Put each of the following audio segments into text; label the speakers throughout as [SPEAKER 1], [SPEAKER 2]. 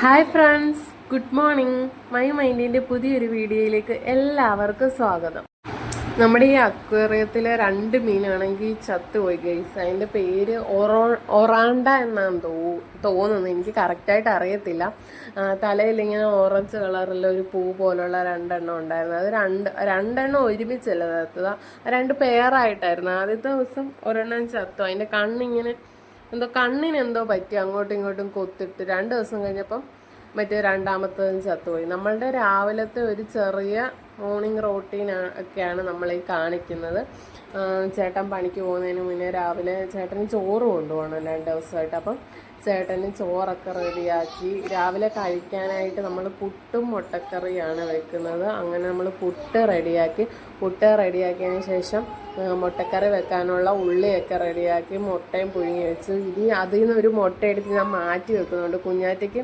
[SPEAKER 1] Hi friends, good morning. My മൈൻഡിൻ്റെ പുതിയൊരു വീഡിയോയിലേക്ക് എല്ലാവർക്കും സ്വാഗതം. നമ്മുടെ ഈ അക്വേറിയത്തിലെ 2 മീനാണെങ്കിൽ ചത്തുപോയി ഗൈസ്. അതിൻ്റെ പേര് ഒറാണ്ട എന്നാണ് തോന്നുന്നു. എനിക്ക് കറക്റ്റായിട്ട് അറിയത്തില്ല. തലയിൽ ഇങ്ങനെ ഓറഞ്ച് കളറിൽ ഒരു പൂ പോലുള്ള 2 എണ്ണം ഉണ്ടായിരുന്നു. അത് രണ്ടെണ്ണം ഒരുമിച്ചല്ല ചത്തത്, 2 പെയറായിട്ടായിരുന്നു. ആദ്യത്തെ ദിവസം ഒരെണ്ണം ചത്തു. അതിൻ്റെ കണ്ണിങ്ങനെ കണ്ണിനെന്തോ പറ്റി അങ്ങോട്ടും ഇങ്ങോട്ടും കൊത്തിട്ട് 2 ദിവസം കഴിഞ്ഞപ്പം മറ്റേ രണ്ടാമത്തതും ചത്തുപോയി. നമ്മളുടെ രാവിലത്തെ ഒരു ചെറിയ മോർണിംഗ് റൂട്ടീൻ ഒക്കെയാണ് നമ്മളീ കാണിക്കുന്നത്. ചേട്ടൻ പണിക്ക് പോകുന്നതിന് മുന്നേ രാവിലെ ചേട്ടന് ചോറ് കൊണ്ടുപോകണം 2 ദിവസമായിട്ട്. അപ്പം ചേട്ടന് ചോറൊക്കെ റെഡിയാക്കി രാവിലെ കഴിക്കാനായിട്ട് നമ്മൾ പുട്ടും മുട്ടക്കറിയാണ് വെക്കുന്നത്. അങ്ങനെ നമ്മൾ പുട്ട് റെഡിയാക്കിയതിന് ശേഷം മുട്ടക്കറി വെക്കാനുള്ള ഉള്ളിയൊക്കെ റെഡിയാക്കി മുട്ടയും പുഴുങ്ങി വെച്ച് അതിൽ നിന്ന് ഒരു മുട്ട എടുത്ത് ഞാൻ മാറ്റി വെക്കുന്നുണ്ട്. കുഞ്ഞാറ്റയ്ക്ക്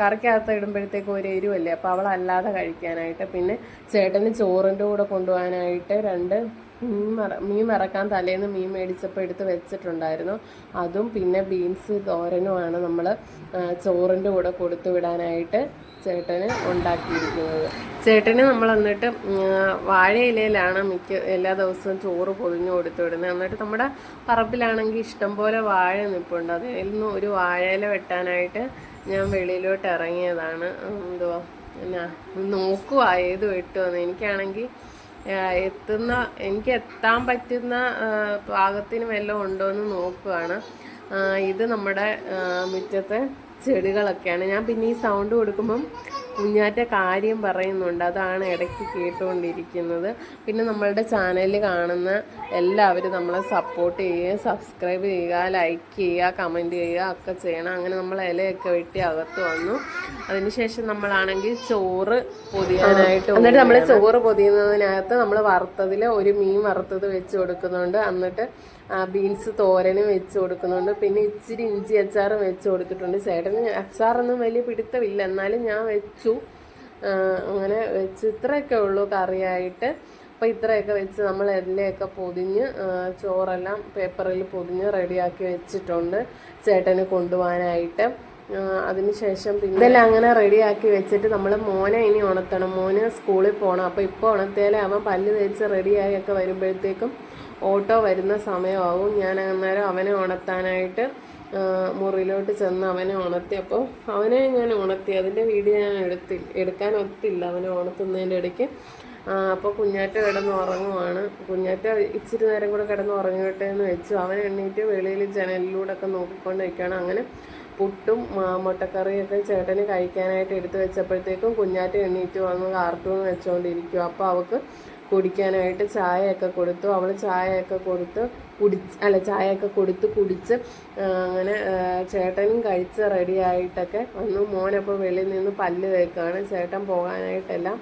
[SPEAKER 1] കറിക്കകത്ത് ഇടുമ്പോഴത്തേക്കും ഒരു എരിവല്ലേ, അപ്പോൾ അവളല്ലാതെ കഴിക്കാനായിട്ട്. പിന്നെ ചേട്ടന് ചോറിൻ്റെ കൂടെ കൊണ്ടുപോകാനായിട്ട് 2 മീൻ വറക്കാൻ തലേന്ന് മീൻ മേടിച്ചപ്പോൾ എടുത്ത് വെച്ചിട്ടുണ്ടായിരുന്നു. അതും പിന്നെ ബീൻസ് തോരനുമാണ് നമ്മൾ ചോറിൻ്റെ കൂടെ കൊടുത്തു വിടാനായിട്ട് ചേട്ടന് ഉണ്ടാക്കിയിരിക്കുന്നത്. ചേട്ടന് നമ്മൾ എന്നിട്ട് വാഴയിലയിലാണ് എല്ലാ ദിവസവും ചോറ് പൊതിഞ്ഞ് കൊടുത്തു വിടുന്നത്. എന്നിട്ട് നമ്മുടെ പറമ്പിലാണെങ്കിൽ ഇഷ്ടംപോലെ വാഴ നിൽപ്പുണ്ട്. അതിൽ നിന്ന് ഒരു വാഴയില വെട്ടാനായിട്ട് ഞാൻ വെളിയിലോട്ട് ഇറങ്ങിയതാണ്. പിന്നെ നോക്കുക ഏത് വെട്ടുമെന്ന്. എനിക്കാണെങ്കിൽ എനിക്ക് എത്താൻ പറ്റുന്ന പാകത്തിന് വല്ലതും ഉണ്ടോ എന്ന് നോക്കുകയാണ്. ഇത് നമ്മുടെ മുറ്റത്തെ ചെടികളൊക്കെയാണ്. ഞാൻ പിന്നെ ഈ സൗണ്ട് കൊടുക്കുമ്പം കുഞ്ഞാറ്റ കാര്യം പറയുന്നുണ്ട്, അതാണ് ഇടയ്ക്ക് കേട്ടുകൊണ്ടിരിക്കുന്നത്. പിന്നെ നമ്മളുടെ ചാനലിൽ കാണുന്ന എല്ലാവരും നമ്മളെ സപ്പോർട്ട് ചെയ്യുക, സബ്സ്ക്രൈബ് ചെയ്യുക, ലൈക്ക് ചെയ്യുക, കമൻറ്റ് ചെയ്യുക ഒക്കെ ചെയ്യണം. അങ്ങനെ നമ്മൾ ഇലയൊക്കെ വെട്ടി അകത്ത് വന്നു. അതിനുശേഷം നമ്മളാണെങ്കിൽ ചോറ് പൊതിയാനായിട്ട് എന്നിട്ട് നമ്മൾ ചോറ് പൊതിയുന്നതിനകത്ത് നമ്മൾ വറുത്തതിൽ ഒരു മീൻ വറുത്തത് വെച്ച് കൊടുക്കുന്നുണ്ട്. എന്നിട്ട് ബീൻസ് തോരനും വെച്ച് കൊടുക്കുന്നുണ്ട്. പിന്നെ ഇച്ചിരി ഇഞ്ചി അച്ചാറും വെച്ച് കൊടുത്തിട്ടുണ്ട്. ചേട്ടന് അച്ചാറൊന്നും വലിയ പിടുത്തമില്ല, എന്നാലും ഞാൻ വെച്ചു. അങ്ങനെ വെച്ച് ഇത്രയൊക്കെ ഉള്ളൂ കറിയായിട്ട്. അപ്പോൾ ഇത്രയൊക്കെ വെച്ച് നമ്മൾ എല്ലയൊക്കെ പൊതിഞ്ഞ് ചോറെല്ലാം പേപ്പറിൽ പൊതിഞ്ഞ് റെഡിയാക്കി വെച്ചിട്ടുണ്ട് ചേട്ടന് കൊണ്ടുപോകാനായിട്ട്. അതിനുശേഷം പിന്നെ ഇതെല്ലാം അങ്ങനെ റെഡിയാക്കി വെച്ചിട്ട് നമ്മൾ മോനെ ഇനി ഉണർത്തണം. മോന് സ്കൂളിൽ പോകണം. അപ്പോൾ ഇപ്പോൾ ഉണർത്തിയാലേ അവൻ പല്ല് തേച്ച് റെഡിയായി ഒക്കെ വരുമ്പോഴത്തേക്കും ഓട്ടോ വരുന്ന സമയമാവും. ഞാൻ അന്നേരം അവനെ ഉണർത്താനായിട്ട് മുറിയിലോട്ട് ചെന്ന് അവനെ ഉണർത്തിയപ്പോൾ ഞാൻ ഉണർത്തി. അതിൻ്റെ വീഡിയോ ഞാൻ എടുക്കാൻ ഒത്തില്ല അവനെ ഉണർത്തുന്നതിൻ്റെ ഇടയ്ക്ക്. അപ്പോൾ കുഞ്ഞാറ്റ കിടന്ന് ഉറങ്ങുവാണ്. കുഞ്ഞാറ്റ ഇച്ചിരി നേരം കൂടെ കിടന്ന് ഉറങ്ങട്ടെ എന്ന് വെച്ചു. അവൻ എണ്ണീറ്റ് വെളിയിൽ ജനലിലൂടെ ഒക്കെ നോക്കിക്കൊണ്ട് നിൽക്കുകയാണ്. അങ്ങനെ പുട്ടും മുട്ടക്കറിയൊക്കെ ചേട്ടന് കഴിക്കാനായിട്ട് എടുത്തു വെച്ചപ്പോഴത്തേക്കും കുഞ്ഞാറ്റ എണ്ണീറ്റ് വന്ന് കാർട്ടൂൺ വെച്ചുകൊണ്ടിരിക്കും. അപ്പോൾ അവൾക്ക് കുടിക്കാനായിട്ട് ചായയൊക്കെ കൊടുത്തു. അവൾ ചായയൊക്കെ കൊടുത്ത് കുടിച്ച് അങ്ങനെ ചേട്ടനും കഴിച്ച് റെഡിയായിട്ടൊക്കെ വന്നു. മോനപ്പോൾ വെളിയിൽ നിന്ന് പല്ല് തേക്കുകയാണ്. ചേട്ടൻ പോകാനായിട്ടെല്ലാം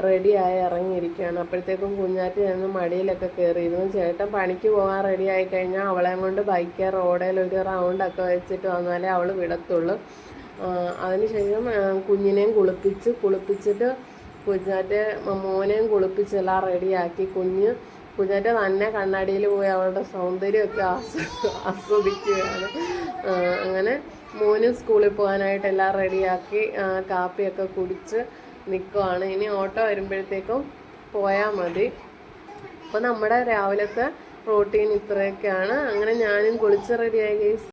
[SPEAKER 1] റെഡിയായി ഇറങ്ങിയിരിക്കുകയാണ്. അപ്പോഴത്തേക്കും കുഞ്ഞാറ്റ ചെന്ന് മടിയിലൊക്കെ കയറിയിരുന്നു. ചേട്ടൻ പണിക്ക് പോകാൻ റെഡി ആയി കഴിഞ്ഞാൽ അവളെ കൊണ്ട് ബൈക്ക് റോഡിൽ ഒരു റൗണ്ടൊക്കെ വെച്ചിട്ട് വന്നാലേ അവൾ വിടത്തുള്ളൂ. അതിനുശേഷം കുഞ്ഞിനെയും കുളിപ്പിച്ചിട്ട് മോനെയും കുളിപ്പിച്ചെല്ലാം റെഡിയാക്കി. കുഞ്ഞാറ്റ തന്നെ കണ്ണാടിയിൽ പോയി അവളുടെ സൗന്ദര്യമൊക്കെ ആസ്വദിക്കുകയാണ്. അങ്ങനെ മോനും സ്കൂളിൽ പോകാനായിട്ട് എല്ലാം റെഡിയാക്കി കാപ്പിയൊക്കെ കുടിച്ച് നിൽക്കുവാണ്. ഇനി ഓട്ടോ വരുമ്പോഴത്തേക്കും പോയാൽ മതി. അപ്പോൾ നമ്മുടെ രാവിലത്തെ റൂട്ടീൻ ഇത്രയൊക്കെയാണ്. അങ്ങനെ ഞാനും കുളിച്ച് റെഡിയായി.